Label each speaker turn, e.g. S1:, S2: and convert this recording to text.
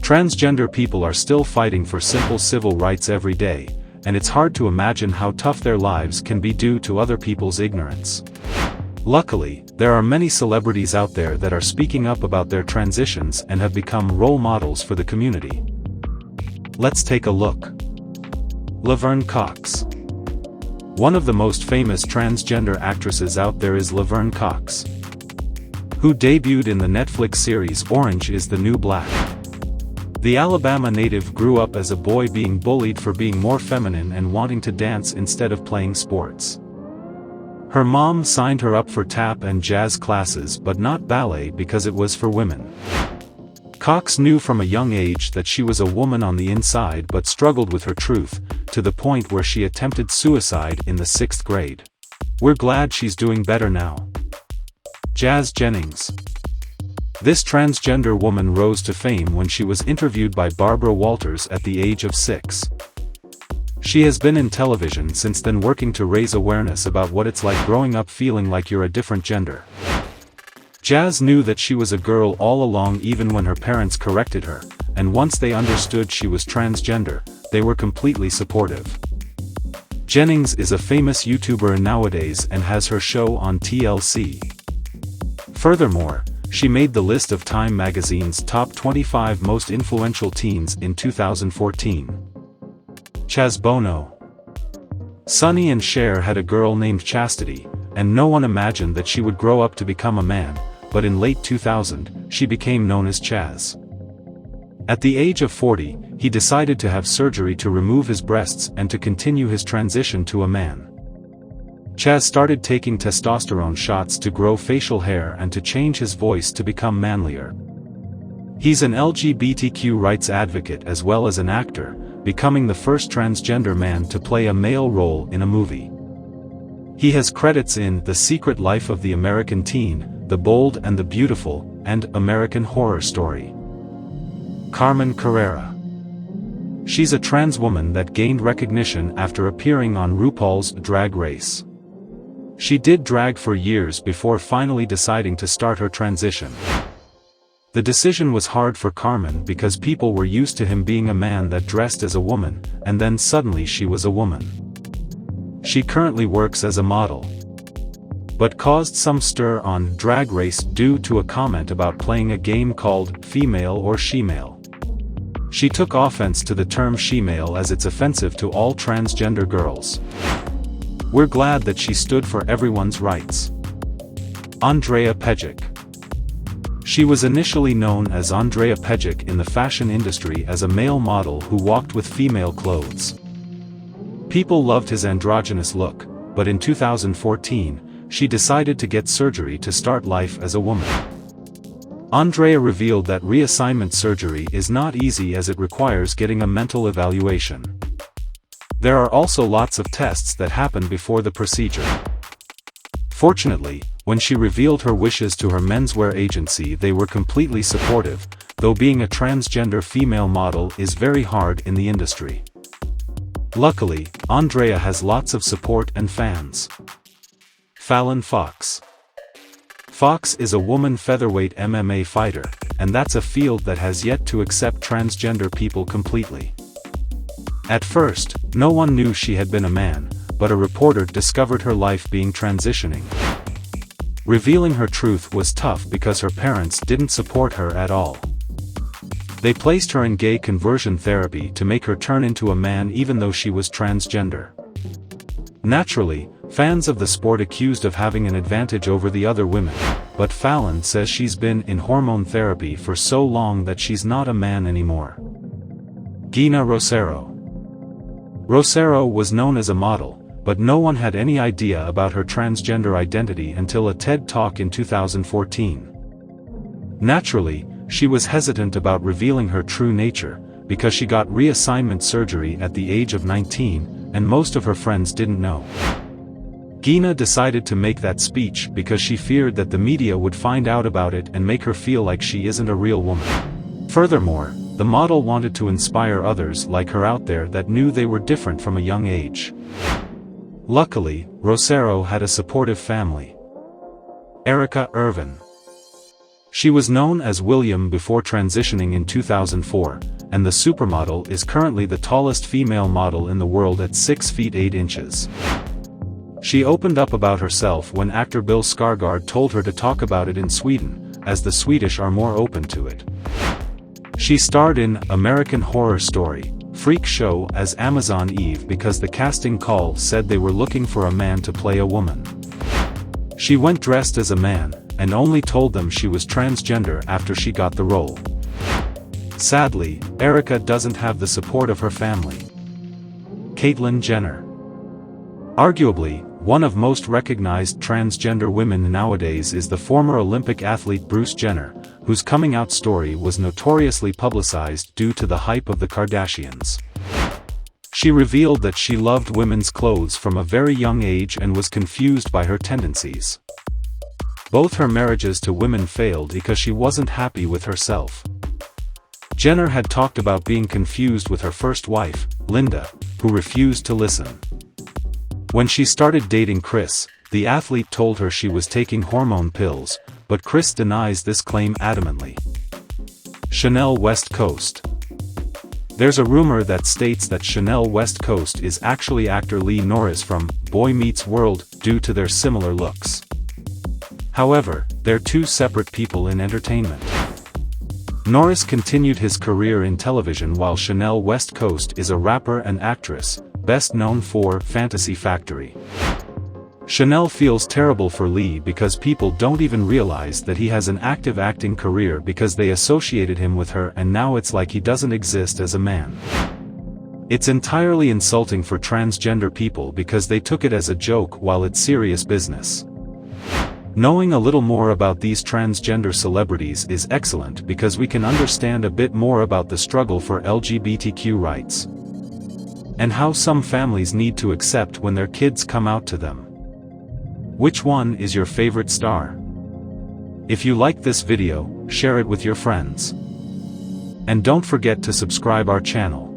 S1: Transgender people are still fighting for simple civil rights every day, and it's hard to imagine how tough their lives can be due to other people's ignorance. Luckily, there are many celebrities out there that are speaking up about their transitions and have become role models for the community. Let's take a look. Laverne Cox. One of the most famous transgender actresses out there is Laverne Cox, who debuted in the Netflix series Orange is the New Black. The Alabama native grew up as a boy being bullied for being more feminine and wanting to dance instead of playing sports. Her mom signed her up for tap and jazz classes but not ballet because it was for women. Cox knew from a young age that she was a woman on the inside but struggled with her truth, to the point where she attempted suicide in the 6th grade. We're glad she's doing better now. Jennings. This transgender woman rose to fame when she was interviewed by Barbara Walters at the age of 6. She has been in television since then, working to raise awareness about what it's like growing up feeling like you're a different gender. Chaz knew that she was a girl all along even when her parents corrected her, and once they understood she was transgender, they were completely supportive. Jennings is a famous YouTuber nowadays and has her show on TLC. Furthermore, she made the list of Time magazine's top 25 most influential teens in 2014. Chaz Bono. Sonny and Cher had a girl named Chastity, and no one imagined that she would grow up to become a man, but in late 2000, she became known as Chaz. At the age of 40, he decided to have surgery to remove his breasts and to continue his transition to a man. Chaz started taking testosterone shots to grow facial hair and to change his voice to become manlier. He's an LGBTQ rights advocate as well as an actor, becoming the first transgender man to play a male role in a movie. He has credits in The Secret Life of the American Teen, The Bold and the Beautiful, and American Horror Story. Carmen Carrera. She's a trans woman that gained recognition after appearing on RuPaul's Drag Race. She did drag for years before finally deciding to start her transition. The decision was hard for Carmen because people were used to him being a man that dressed as a woman, and then suddenly she was a woman. She currently works as a model, but caused some stir on Drag Race due to a comment about playing a game called Female or Shemale. She took offense to the term shemale as it's offensive to all transgender girls. We're glad that she stood for everyone's rights. Andrea Patrick. She was initially known as Andrea Patrick in the fashion industry as a male model who walked with female clothes. People loved his androgynous look, but in 2014, she decided to get surgery to start life as a woman. Andrea revealed that reassignment surgery is not easy as it requires getting a mental evaluation. There are also lots of tests that happen before the procedure. Fortunately, when she revealed her wishes to her menswear agency, they were completely supportive, though being a transgender female model is very hard in the industry. Luckily, Andrea has lots of support and fans. Fallon Fox. Fox is a woman featherweight MMA fighter, and that's a field that has yet to accept transgender people completely. At first, no one knew she had been a man, but a reporter discovered her life being transitioning. Revealing her truth was tough because her parents didn't support her at all. They placed her in gay conversion therapy to make her turn into a man even though she was transgender. Naturally, fans of the sport accused of having an advantage over the other women, but Fallon says she's been in hormone therapy for so long that she's not a man anymore. Gina Rosaro. Rosaro was known as a model, but no one had any idea about her transgender identity until a TED Talk in 2014. Naturally, she was hesitant about revealing her true nature, because she got reassignment surgery at the age of 19, and most of her friends didn't know. Gina decided to make that speech because she feared that the media would find out about it and make her feel like she isn't a real woman. Furthermore, the model wanted to inspire others like her out there that knew they were different from a young age. Luckily, Rosaro had a supportive family. Irvin. She was known as William before transitioning in 2004, and the supermodel is currently the tallest female model in the world at 6 feet 8 inches. She opened up about herself when actor Bill Skarsgård told her to talk about it in Sweden, as the Swedish are more open to it. She starred in American Horror Story Freak Show as Amazon Eve because the casting call said they were looking for a man to play a woman. She went dressed as a man, and only told them she was transgender after she got the role. Sadly, Erica doesn't have the support of her family. Caitlyn Jenner. Arguably, one of most recognized transgender women nowadays is the former Olympic athlete Bruce Jenner, whose coming out story was notoriously publicized due to the hype of the Kardashians. She revealed that she loved women's clothes from a very young age and was confused by her tendencies. Both her marriages to women failed because she wasn't happy with herself. Jenner had talked about being confused with her first wife, Linda, who refused to listen. When she started dating Chris, the athlete told her she was taking hormone pills, but Chris denies this claim adamantly. Chanel West Coast. There's a rumor that states that Chanel West Coast is actually actor Lee Norris from Boy Meets World due to their similar looks. However, they're two separate people in entertainment. Norris continued his career in television while Chanel West Coast is a rapper and actress, best known for Fantasy Factory. Chanel feels terrible for Lee because people don't even realize that he has an active acting career because they associated him with her, and now it's like he doesn't exist as a man. It's entirely insulting for transgender people because they took it as a joke while it's serious business. Knowing a little more about these transgender celebrities is excellent because we can understand a bit more about the struggle for LGBTQ rights. And how some families need to accept when their kids come out to them. Which one is your favorite star? If you like this video, share it with your friends. And don't forget to subscribe our channel.